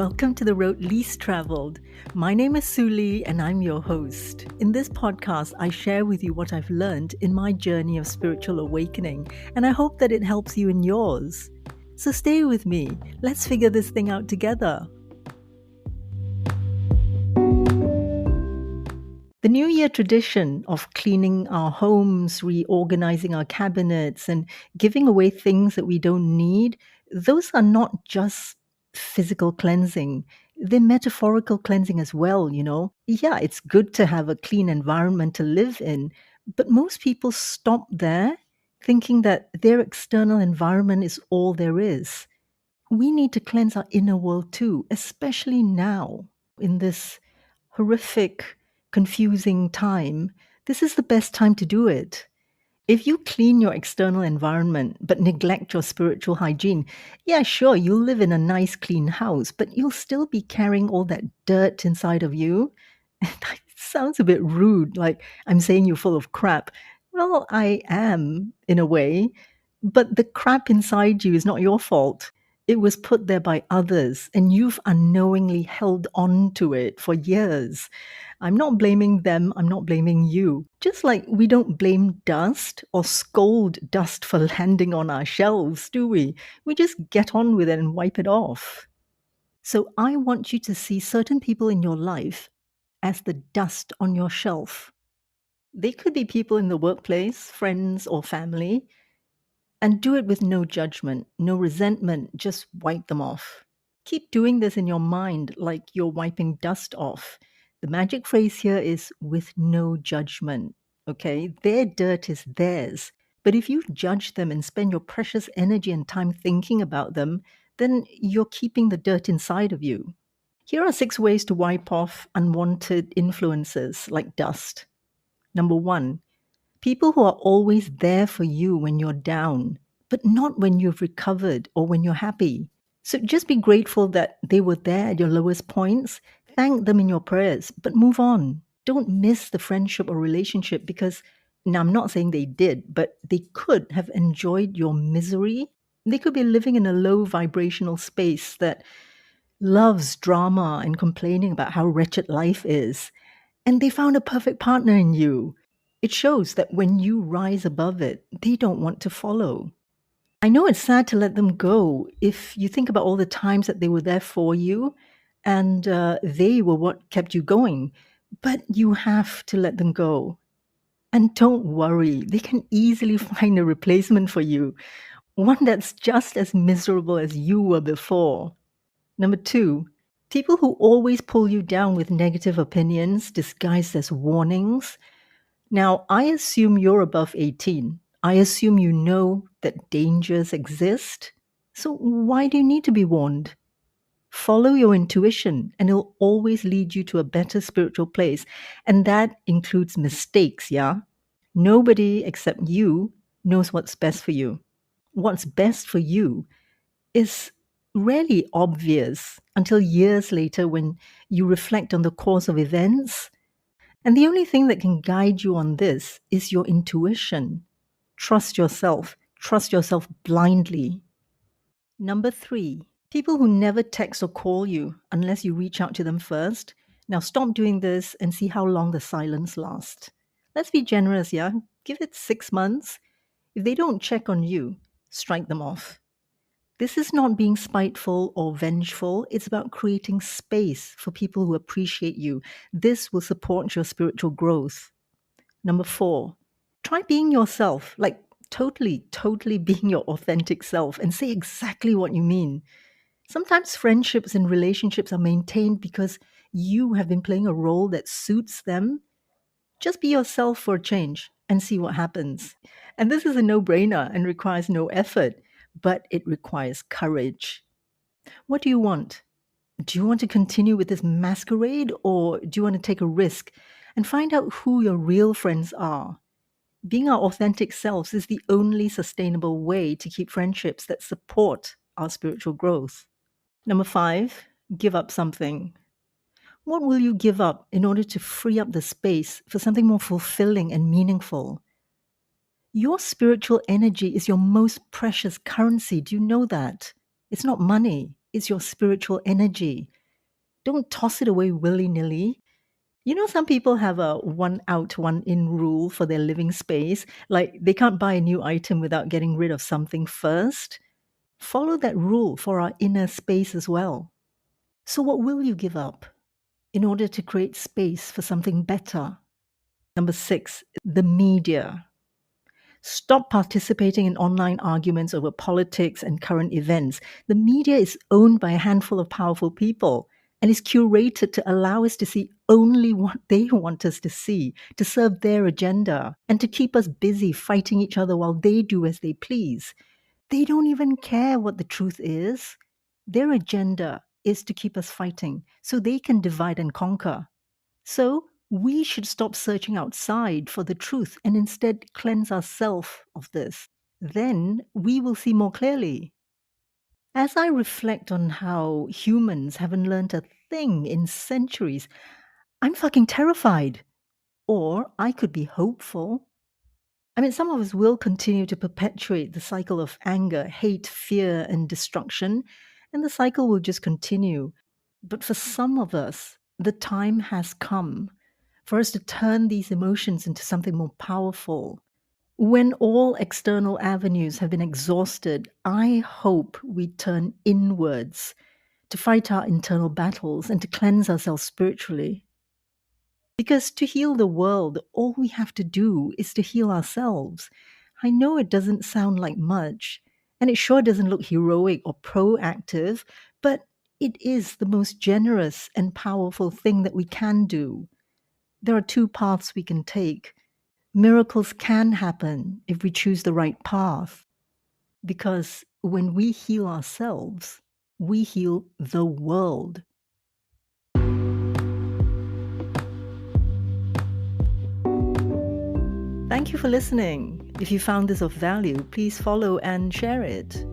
Welcome to the road least traveled. My name is Suli and I'm your host. In this podcast, I share with you what I've learned in my journey of spiritual awakening, and I hope that it helps you in yours. So stay with me. Let's figure this thing out together. The New Year tradition of cleaning our homes, reorganizing our cabinets, and giving away things that we don't need, those are not just physical cleansing. They're metaphorical cleansing as well, you know. Yeah, it's good to have a clean environment to live in, but most people stop there thinking that their external environment is all there is. We need to cleanse our inner world too, especially now in this horrific, confusing time. This is the best time to do it. If you clean your external environment but neglect your spiritual hygiene, yeah, sure, you'll live in a nice, clean house, but you'll still be carrying all that dirt inside of you. It sounds a bit rude, like I'm saying you're full of crap. Well, I am, in a way, but the crap inside you is not your fault. It was put there by others, and you've unknowingly held on to it for years. I'm not blaming them, I'm not blaming you. Just like we don't blame dust or scold dust for landing on our shelves, do we? We just get on with it and wipe it off. So I want you to see certain people in your life as the dust on your shelf. They could be people in the workplace, friends, or family, and do it with no judgment, no resentment, just wipe them off. Keep doing this in your mind like you're wiping dust off. The magic phrase here is with no judgment, okay? Their dirt is theirs. But if you judge them and spend your precious energy and time thinking about them, then you're keeping the dirt inside of you. Here are 6 ways to wipe off unwanted influences like dust. Number 1, people who are always there for you when you're down, but not when you've recovered or when you're happy. So just be grateful that they were there at your lowest points. Thank them in your prayers, but move on. Don't miss the friendship or relationship because, now I'm not saying they did, but they could have enjoyed your misery. They could be living in a low vibrational space that loves drama and complaining about how wretched life is. And they found a perfect partner in you. It shows that when you rise above it, they don't want to follow. I know it's sad to let them go if you think about all the times that they were there for you and they were what kept you going, but you have to let them go. And don't worry, they can easily find a replacement for you, one that's just as miserable as you were before. Number 2, people who always pull you down with negative opinions disguised as warnings. Now, I assume you're above 18. I assume you know that dangers exist. So why do you need to be warned? Follow your intuition and it'll always lead you to a better spiritual place. And that includes mistakes, yeah? Nobody except you knows what's best for you. What's best for you is rarely obvious until years later when you reflect on the course of events. And the only thing that can guide you on this is your intuition. Trust yourself blindly. Number 3, people who never text or call you unless you reach out to them first. Now stop doing this and see how long the silence lasts. Let's be generous, yeah? Give it 6 months. If they don't check on you, strike them off. This is not being spiteful or vengeful. It's about creating space for people who appreciate you. This will support your spiritual growth. Number 4, try being yourself, like totally being your authentic self and say exactly what you mean. Sometimes friendships and relationships are maintained because you have been playing a role that suits them. Just be yourself for a change and see what happens. And this is a no-brainer and requires no effort, but it requires courage. What do you want? Do you want to continue with this masquerade or do you want to take a risk and find out who your real friends are? Being our authentic selves is the only sustainable way to keep friendships that support our spiritual growth. Number 5, give up something. What will you give up in order to free up the space for something more fulfilling and meaningful? Your spiritual energy is your most precious currency. Do you know that? It's not money. is your spiritual energy. Don't toss it away willy-nilly. You know, some people have a one out, one in rule for their living space. Like they can't buy a new item without getting rid of something first. Follow that rule for our inner space as well. So, what will you give up in order to create space for something better? Number 6, the media. Stop participating in online arguments over politics and current events. The media is owned by a handful of powerful people and is curated to allow us to see only what they want us to see, to serve their agenda, and to keep us busy fighting each other while they do as they please. They don't even care what the truth is. Their agenda is to keep us fighting so they can divide and conquer. So we should stop searching outside for the truth and instead cleanse ourselves of this. Then we will see more clearly. As I reflect on how humans haven't learned a thing in centuries, I'm fucking terrified. Or I could be hopeful. I mean, some of us will continue to perpetuate the cycle of anger, hate, fear, and destruction, and the cycle will just continue. But for some of us, the time has come for us to turn these emotions into something more powerful. When all external avenues have been exhausted, I hope we turn inwards to fight our internal battles and to cleanse ourselves spiritually. Because to heal the world, all we have to do is to heal ourselves. I know it doesn't sound like much, and it sure doesn't look heroic or proactive, but it is the most generous and powerful thing that we can do. There are two paths we can take. Miracles can happen if we choose the right path. Because when we heal ourselves, we heal the world. Thank you for listening. If you found this of value, please follow and share it.